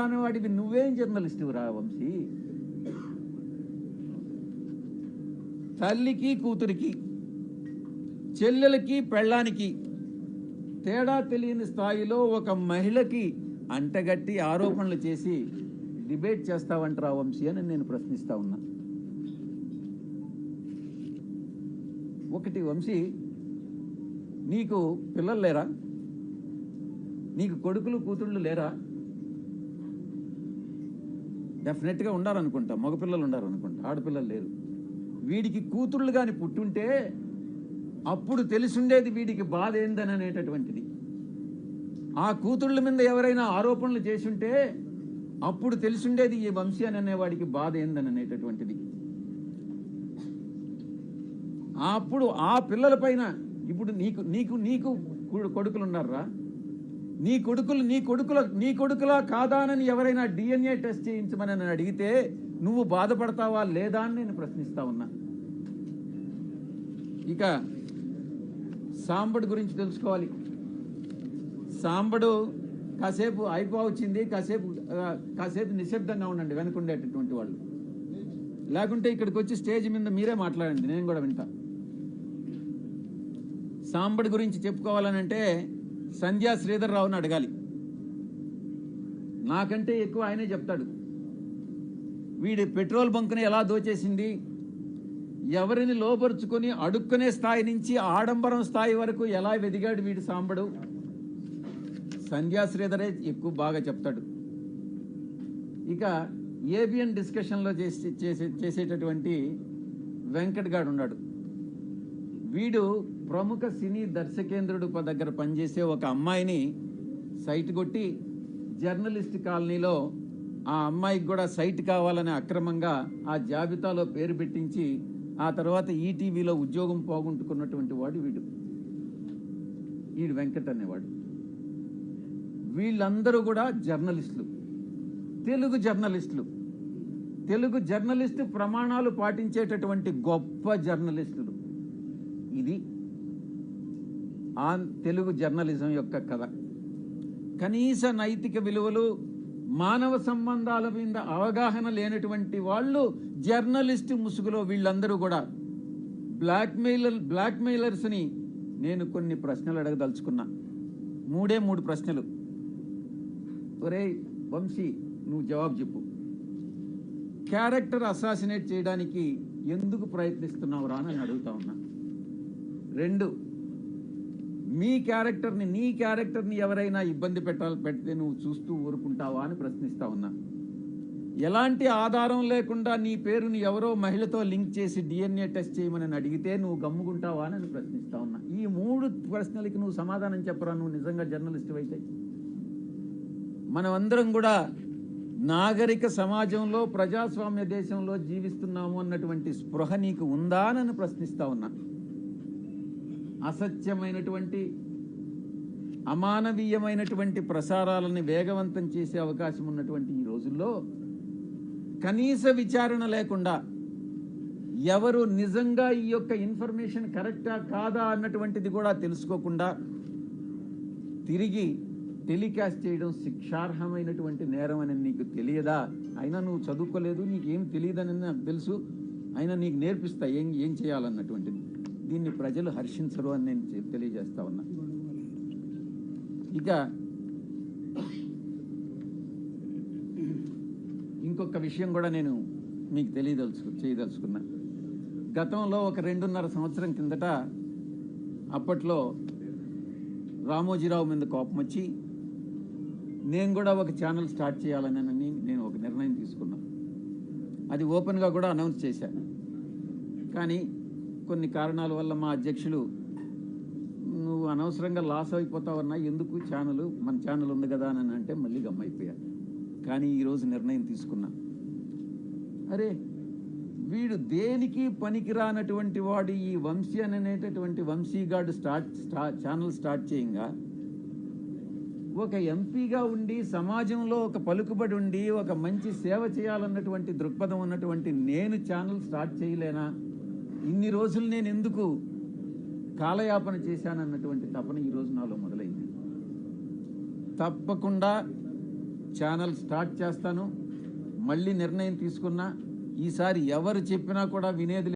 అనేవాడివి నువ్వేం జర్నలిస్ట్ రా వంశీ? తల్లికి కూతురికి, చెల్లెలకి పెళ్ళానికి తేడా తెలియని స్థాయిలో ఒక మహిళకి అంటగట్టి ఆరోపణలు చేసి డిబేట్ చేస్తావంటరా వంశీ అని నేను ప్రశ్నిస్తా ఉన్నా. ఒకటి వంశీ, నీకు పిల్లలు లేరా? నీకు కొడుకులు కూతుళ్ళు లేరా? డెఫినెట్గా ఉండాలనుకుంటా, మగపిల్లలు ఉండాలనుకుంటా, ఆడపిల్లలు లేరు. వీడికి కూతుళ్ళు కానీ పుట్టుంటే అప్పుడు తెలిసుండేది వీడికి బాధ ఏందని అనేటటువంటిది. ఆ కూతుళ్ళ మీద ఎవరైనా ఆరోపణలు చేసుంటే అప్పుడు తెలిసుండేది ఈ వంశీ అని అనేవాడికి బాధ ఏందని అనేటటువంటిది. అప్పుడు ఆ పిల్లల పైన ఇప్పుడు నీకు నీకు నీకు కొడుకులు ఉన్నారా? నీ కొడుకులా కాదా అని ఎవరైనా DNA టెస్ట్ చేయించమని నన్ను అడిగితే నువ్వు బాధపడతావా లేదా అని నేను ప్రశ్నిస్తా ఉన్నా. ఇక సాంబడు గురించి తెలుసుకోవాలి. సాంబడు కాసేపు అయిపోవచ్చింది, కాసేపు నిశ్శబ్దంగా ఉండండి వెనుకుండేటటువంటి వాళ్ళు, లేకుంటే ఇక్కడికి వచ్చి స్టేజ్ మీద మీరే మాట్లాడండి, నేను కూడా వింటా. సాంబడి గురించి చెప్పుకోవాలనంటే సంధ్యా శ్రీధర్ రావుని అడగాలి. నాకంటే ఎక్కువ ఆయనే చెప్తాడు. వీడి పెట్రోల్ బంక్ని ఎలా దోచేసింది, ఎవరిని లోపరుచుకొని అడుక్కునే స్థాయి నుంచి ఆడంబరం స్థాయి వరకు ఎలా వెదిగాడు వీడి సాంబడు, సంధ్యా శ్రీధరే ఎక్కువ బాగా చెప్తాడు. ఇక ఏబిఎన్ డిస్కషన్లో చేసేటటువంటి వెంకట్ గాడు ఉన్నాడు. వీడు ప్రముఖ సినీ దర్శకేంద్రుడు దగ్గర పనిచేసే ఒక అమ్మాయిని సైట్ కొట్టి జర్నలిస్ట్ కాలనీలో ఆ అమ్మాయికి కూడా సైట్ కావాలని అక్రమంగా ఆ జాబితాలో పేరు పెట్టించి ఆ తర్వాత ఈటీవీలో ఉద్యోగం పోగొట్టుకున్నటువంటి వాడు వీడు వెంకట్ అనేవాడు. వీళ్ళందరూ కూడా జర్నలిస్టులు, తెలుగు జర్నలిస్టు ప్రమాణాలు పాటించేటటువంటి గొప్ప జర్నలిస్టులు. ఇది ఆ తెలుగు జర్నలిజం యొక్క కథ. కనీస నైతిక విలువలు, మానవ సంబంధాల మీద అవగాహన లేనటువంటి వాళ్ళు జర్నలిస్టు ముసుగులో వీళ్ళందరూ కూడా బ్లాక్మెయిలర్స్ని నేను కొన్ని ప్రశ్నలు అడగదలుచుకున్నా. 3 ప్రశ్నలు. ఒరే వంశీ, నువ్వు జవాబు చెప్పు. క్యారెక్టర్ అసాసినేట్ చేయడానికి ఎందుకు ప్రయత్నిస్తున్నావు రా అని అడుగుతా ఉన్నా. 2, నీ క్యారెక్టర్ని ఎవరైనా ఇబ్బంది పెడితే నువ్వు చూస్తూ ఊరుకుంటావా అని ప్రశ్నిస్తా ఉన్నా. ఎలాంటి ఆధారం లేకుండా నీ పేరుని ఎవరో మహిళతో లింక్ చేసి DNA టెస్ట్ చేయమని అడిగితే నువ్వు గమ్ముకుంటావా అని ప్రశ్నిస్తా ఉన్నా. ఈ 3 ప్రశ్నలకి నువ్వు సమాధానం చెప్పరా, నువ్వు నిజంగా జర్నలిస్ట్ అయితే. మనమందరం కూడా నాగరిక సమాజంలో, ప్రజాస్వామ్య దేశంలో జీవిస్తున్నాము అన్నటువంటి స్పృహ నీకు ఉందా అని ప్రశ్నిస్తా ఉన్నా. అసత్యమైనటువంటి, అమానవీయమైనటువంటి ప్రసారాలని వేగవంతం చేసే అవకాశం ఉన్నటువంటి ఈ రోజుల్లో కనీస విచారణ లేకుండా ఎవరు నిజంగా ఈ యొక్క ఇన్ఫర్మేషన్ కరెక్టా కాదా అన్నటువంటిది కూడా తెలుసుకోకుండా తిరిగి టెలికాస్ట్ చేయడం శిక్షార్హమైనటువంటి నేరం అని నీకు తెలియదా? అయినా నువ్వు చదువుకోలేదు, నీకేం తెలియదని నాకు తెలుసు, అయినా నీకు నేర్పిస్తా ఏం చేయాలన్నటువంటిది. దీన్ని ప్రజలు హర్షించరు అని నేను తెలియజేస్తా ఉన్నా. ఇక ఇంకొక విషయం కూడా నేను మీకు చేయదలుచుకున్నా. గతంలో ఒక 2.5 సంవత్సరం కిందట అప్పట్లో రామోజీరావు మీద కోపం వచ్చి నేను కూడా ఒక ఛానల్ స్టార్ట్ చేయాలని నేను ఒక నిర్ణయం తీసుకున్నా. అది ఓపెన్గా కూడా అనౌన్స్ చేశాను. కానీ కొన్ని కారణాల వల్ల మా అధ్యక్షులు నువ్వు అనవసరంగా లాస్ అయిపోతావన్నా, ఎందుకు మన ఛానల్ ఉంది కదా అని అంటే మళ్ళీ గమ్మైపోయాను. కానీ ఈరోజు నిర్ణయం తీసుకున్నా. అరే వీడు దేనికి పనికిరానటువంటి వాడు ఈ వంశీ అనేటటువంటి వంశీగాడు ఛానల్ స్టార్ట్ చేయంగా ఒక ఎంపీగా ఉండి సమాజంలో ఒక పలుకుబడి ఉండి ఒక మంచి సేవ చేయాలన్నటువంటి దృక్పథం ఉన్నటువంటి నేను ఛానల్ స్టార్ట్ చేయలేనా? ఇన్ని రోజులు నేను ఎందుకు కాలయాపన చేశానన్నటువంటి తపన ఈరోజు నాలో మొదలైంది. తప్పకుండా ఛానల్ స్టార్ట్ చేస్తాను. మళ్ళీ నిర్ణయం తీసుకున్నా ఈసారి ఎవరు చెప్పినా కూడా వినేది